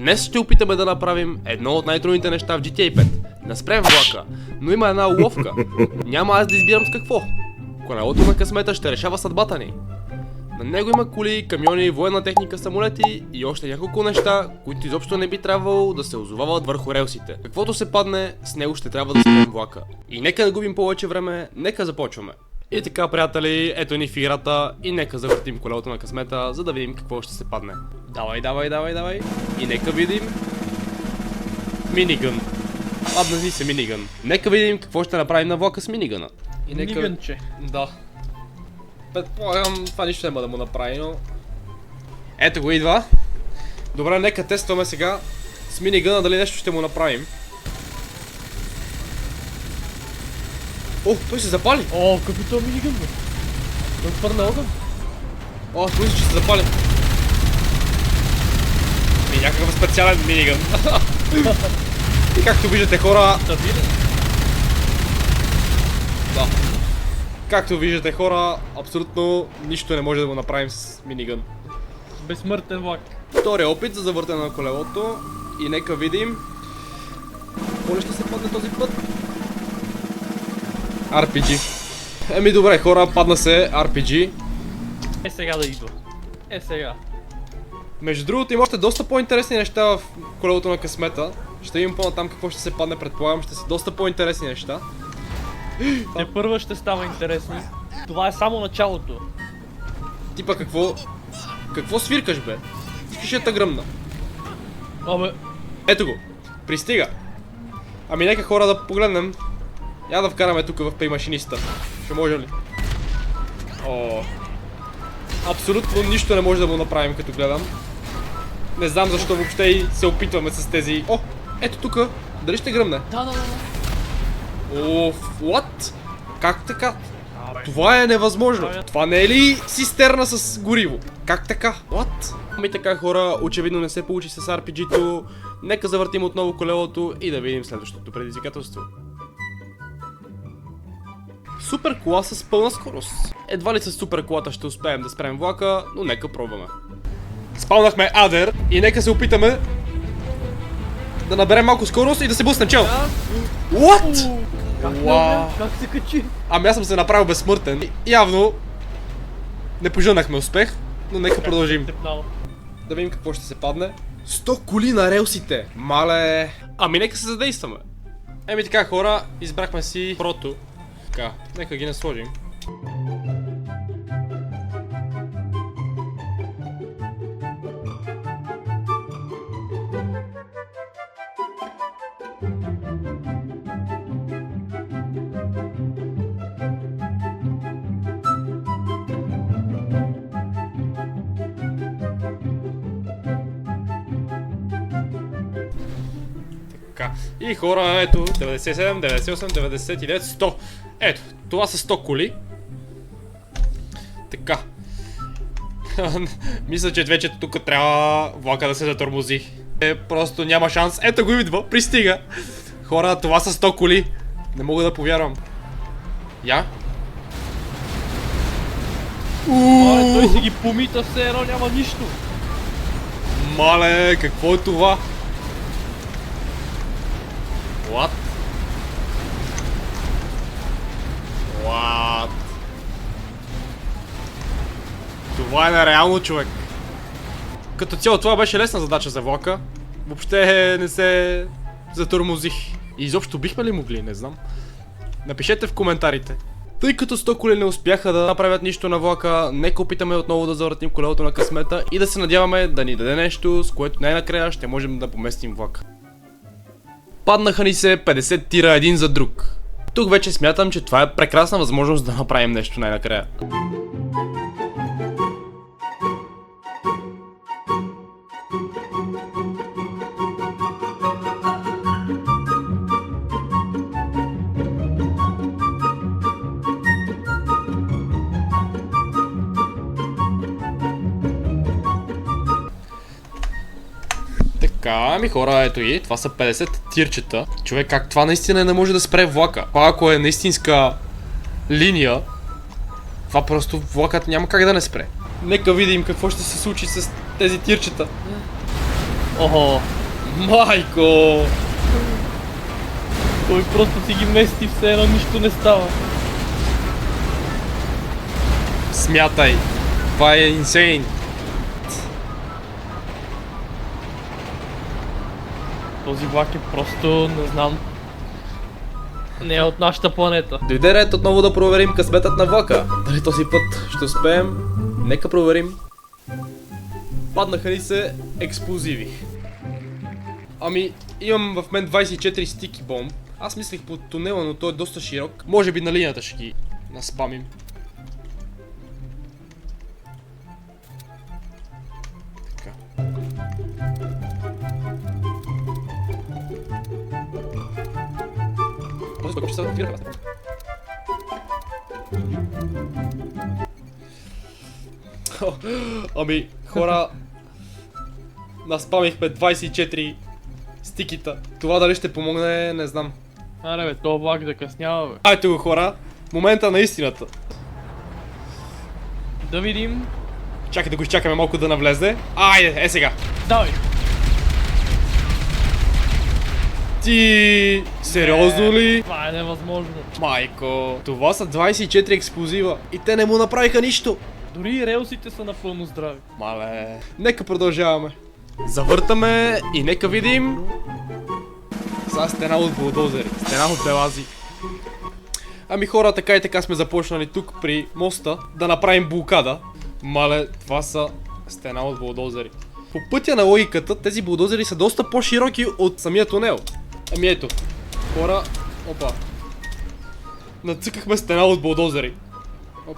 Днес ще опитаме да направим едно от най-трудните неща в GTA 5. Да спрем влака, но има една уловка. Няма аз да избирам с какво. Колелото на късмета ще решава съдбата ни. На него има коли, камиони, военна техника, самолети и още няколко неща, които изобщо не би трябвало да се озовават върху релсите. Каквото се падне, с него ще трябва да спрем влака. И нека не губим повече време, нека започваме. И така, приятели, ето ни в играта и нека завъртим колелото на късмета, за да видим какво ще се падне. Давай. И нека видим... Минигън. Падна ни се минигън. Нека видим какво ще направим на влака с минигъна. И нека... Минигънче. Да. Предполагам, това нищо няма да му направи, но... Ето го идва. Добре, нека тестваме сега с минигъна дали нещо ще му направим. О, той се запали! О, какъв е минигън, бе? Той хвърля огън. О, мисля, че се запали. И някакъв специален минигън. И както виждате, хора... Да. Както виждате, хора, абсолютно нищо не може да го направим с минигън. Безсмъртен влак. Втория опит за завъртане на колелото. И нека видим... Какво ли ще се падне този път? RPG. Еми добре, хора, падна се RPG. Е сега да идва. Е сега. Между другото има още доста по-интересни неща в колелото на късмета. Ще видим по-натам какво ще се падне, предполагам, ще са доста по-интересни неща. Те първа ще става интересно. Това е само началото. Типа какво... Какво свиркаш, бе? Искаш да те гръмна. Абе, Ето го. Пристига. Ами нека, хора, да погледнем. Я да вкараме тук в пеймашиниста. Ще може ли? О. Абсолютно нищо не може да му направим, като гледам. Не знам защо въобще и се опитваме с тези... О! Ето тук. Дали ще гръмне? да. Оф, what? Как така? Това е невъзможно. Това не е ли цистерна с гориво? Как така? What? Ами така, хора, очевидно не се получи с RPG-то. Нека завъртим отново колелото и да видим следващото предизвикателство. Супер кола с пълна скорост. Едва ли с супер колата ще успеем да спрем влака, но нека пробваме. Спалнахме адер и нека се опитаме да наберем малко скорост и да се блъснем, чел. What? Как се качи? Ами аз съм се направил безсмъртен. Явно не пожънахме успех, но нека продължим. Да видим какво ще се падне. 100 коли на релсите! Мале! Ами нека се задействаме. Еми така, хора, избрахме си прото. Така, нека ги насложим. И хора, ето, 97, 98, 99, 100. Ето, това са 100 коли. Така. Мисля, че вече тук трябва влака да се затормози. Просто няма шанс. Ето го идва, пристига. Хора, това са 100 коли. Не мога да повярвам. Я? Мале, той си ги помита все едно, няма нищо. Мале, какво е това? What? What? Това е нереално, човек. Като цяло това беше лесна задача за влака. Въобще не се затормозих. И изобщо бихме ли могли, не знам. Напишете в коментарите. Тъй като 100 коли не успяха да направят нищо на влака, нека опитаме отново да завъртим колелото на късмета и да се надяваме да ни даде нещо, с което най-накрая ще можем да поместим влака. Паднаха ни се 50 тира един за друг. Тук вече смятам, че това е прекрасна възможност да направим нещо най-накрая. Така, ами хора, ето и, това са 50 тирчета. Човек, как това наистина не може да спре влака? Това ако е наистинска линия, това просто влакът няма как да не спре. Нека видим какво ще се случи с тези тирчета. Охо, Майко! Той просто си ги мести, все едно нищо не става. Смятай. Това е инсейн. Този влак е просто, не знам. Не е от нашата планета. Дойде ред отново да проверим късметът на влака. Дали този път ще успеем? Нека проверим. Паднаха ни се експлозиви. Ами, имам в мен 24 стики бомб. Аз мислих по тунела, но той е доста широк. Може би на линията ще ги наспамим. Така. Този който ще се активира в нас. Ами, хора, наспамихме 24 стикита. Това дали ще помогне, не знам. Аре бе, то влак закъснява бе. Айде го, хора, момента на истината. Да видим. Чакай да го изчакаме малко да навлезе. Айде, е сега. Давай! Ти... сериозно ли? Това е невъзможно. Майко, това са 24 експлозива и те не му направиха нищо. Дори и релсите са напълно здрави. Мале, нека продължаваме. Завъртаме и нека видим. Сега стена от булдозери, стена от белази. Ами хора, така и така сме започнали тук при моста да направим блокада. Мале, това са стена от булдозери. По пътя на логиката, тези булдозери са доста по-широки от самия тунел. Ами ето, хора, опа. Нацъкахме стена от булдозери. Оп.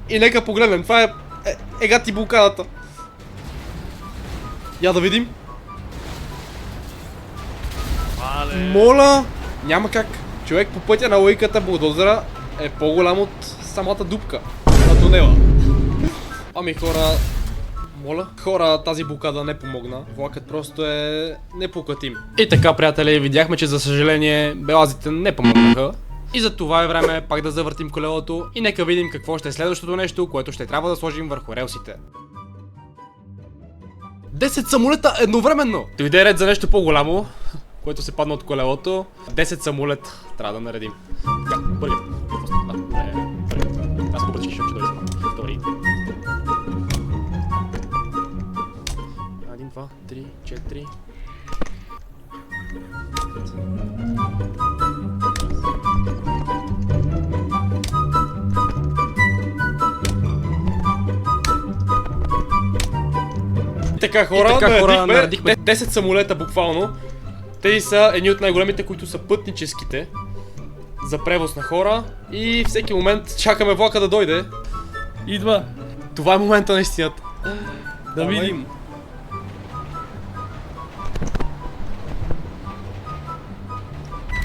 И нека погледнем, това е гати блокадата. Я да видим. Мале. Моля! Няма как. Човек, по пътя на логиката булдозера е по-голям от самата дупка на тунела. Ами хора... Моля? Хора, тази блокада не помогна. Влакът просто е непокатим. И така, приятели, видяхме, че за съжаление белазите не помогнаха. И за това е време пак да завъртим колелото и нека видим какво ще е следващото нещо, което ще трябва да сложим върху релсите. 10 самолета едновременно! Дойде ред за нещо по-голямо, което се падна от колелото. 10 самолет трябва да наредим. Така, първият. Аз по-бързо ще дойде само. Втори. 1, 2, 3, 4. Така хора, наредихме 10 самолета буквално. Тези са едни от най-големите, които са пътническите за превоз на хора. И всеки момент чакаме влака да дойде. Идва. Това е момента на истината. Да видим.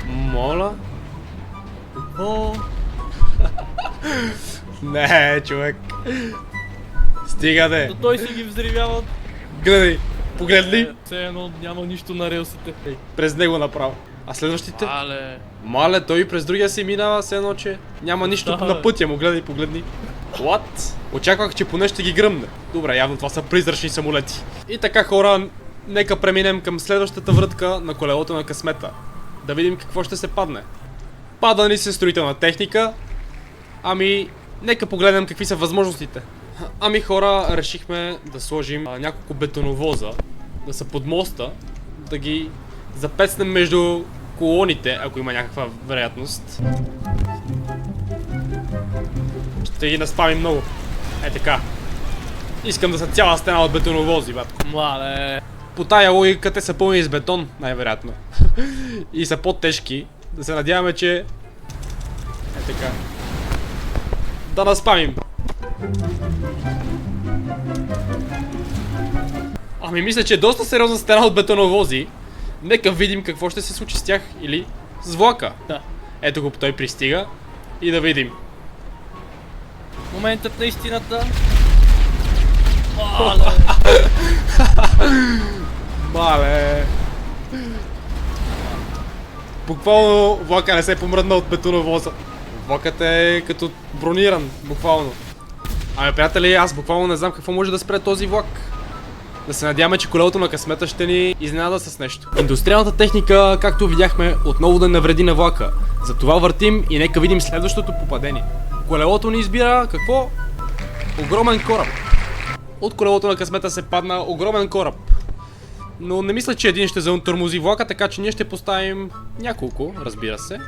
Моля. О. Не, човек. Стига де. Но той си ги взривява. Гледай, погледни. Все едно няма нищо на релсите. През него направо. А следващите? Мале, той през другия си минава, все едно, че няма нищо на пътя му. Гледай, погледни. What? Очаквах, че поне ще ги гръмне. Добре, явно това са призрачни самолети. И така хора, нека преминем към следващата врътка на колелото на късмета. Да видим какво ще се падне. Пада ни се строителна техника. Ами, нека погледнем какви са възможностите. Ами хора, решихме да сложим няколко бетоновоза, да са под моста, да ги запецнем между колоните, ако има някаква вероятност. Ще ги наспамим много. Е така. Искам да са цяла стена от бетоновози, бат. Мале. По тая логика те са пълни с бетон, най-вероятно. И са по-тежки. Да се надяваме, че... Е така. Да наспамим. Ами мисля, че е доста сериозна стена от бетоновози. Нека видим какво ще се случи с тях или с влака. Да. Ето го, той пристига. И да видим. Моментът на истината. Мале. Мале. Буквално влака не се помръдна от бетоновоза. Влакът е като брониран, буквално. Ами приятели, аз буквално не знам какво може да спре този влак. Да се надяваме, че колелото на късмета ще ни изненада с нещо. Индустриалната техника, както видяхме, отново да навреди на влака. Затова въртим и нека видим следващото попадение. Колелото ни избира какво? Огромен кораб. От колелото на късмета се падна огромен кораб. Но не мисля, че един ще затормози влака, така че ние ще поставим няколко, разбира се.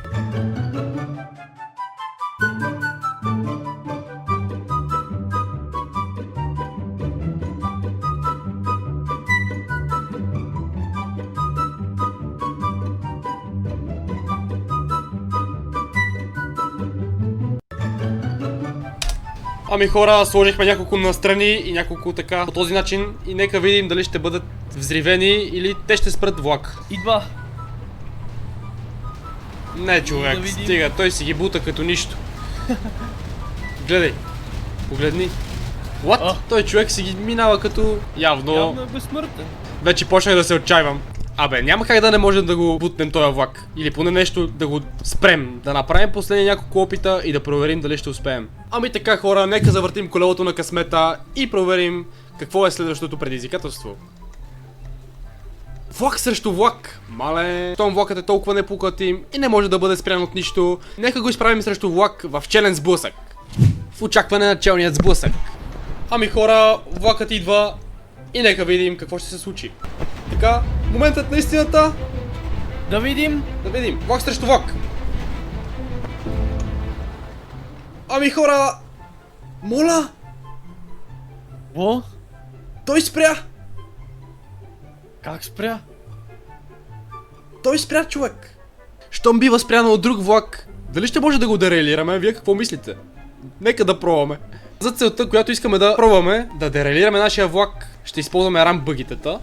Ами хора, сложихме няколко настрани и няколко така по този начин и нека видим дали ще бъдат взривени или те ще спрат влак. Идва! Не, човек, Да видим. стига, той си ги бута като нищо. Гледай, погледни. What? А. Той човек си ги минава като явно. Явно е безсмъртен. Вече почнах да се отчаивам. Абе, няма как да не можем да го бутнем този влак. Или поне нещо да го спрем. Да направим последни няколко опита и да проверим дали ще успеем. Ами така хора, нека завъртим колелото на късмета и проверим какво е следващото предизвикателство. Влак срещу влак! Мале, том влакът е толкова непукатим и не може да бъде спрян от нищо. Нека го изправим срещу влак в челен сблъсък. В очакване на челният сблъсък. Ами хора, влакът идва и нека видим какво ще се случи. Така, моментът на истината. Да видим! Да видим, влак срещу влак. Ами хора, моля, Во? той спря. Как спря? Той спря, човек. Щом бива спряно от друг влак, дали ще може да го дерелираме? Вие какво мислите? Нека да пробваме. За целта, която искаме да пробваме, да дерелираме нашия влак, ще използваме рамбъгитата.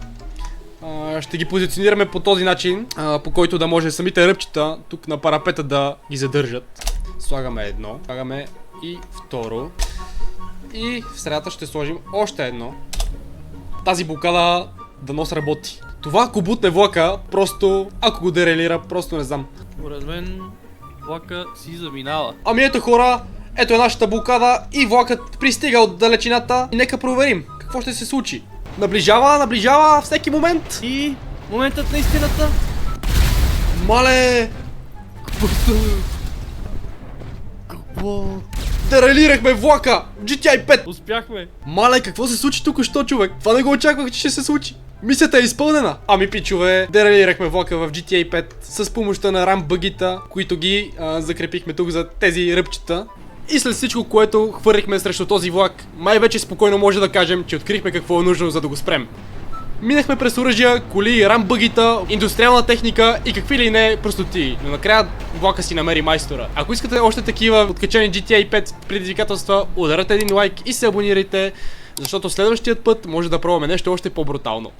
Ще ги позиционираме по този начин, по който да може самите ръбчета тук на парапета да ги задържат. Слагаме едно, слагаме и второ. И в средата ще сложим още едно. Тази блокада дано сработи. Това ако бутне влака, просто ако го дерелира, просто не знам. Според мен влака си заминава. Ами ето хора, ето е нашата блокада и влакът пристига от далечината и нека проверим какво ще се случи. Наближава, наближава всеки момент. И моментът на истината. Мале, Какво? дерелирахме влака в GTI 5. Успяхме. Мале, какво се случи тук, що човек? Това не го очаквах, че ще се случи. Мисията е изпълнена. Ами пичове, дерелирахме влака в GTA 5 с помощта на рамбъгита, които ги закрепихме тук за тези ръбчета. И след всичко, което хвърлихме срещу този влак, май вече спокойно може да кажем, че открихме какво е нужно, за да го спрем. Минахме през оръжия, коли, рамбъгита, индустриална техника и какви ли не простоти, но накрая влака си намери майстора. Ако искате още такива откачени GTA 5 предизвикателства, ударете един лайк и се абонирайте, защото следващият път може да пробваме нещо още по-брутално.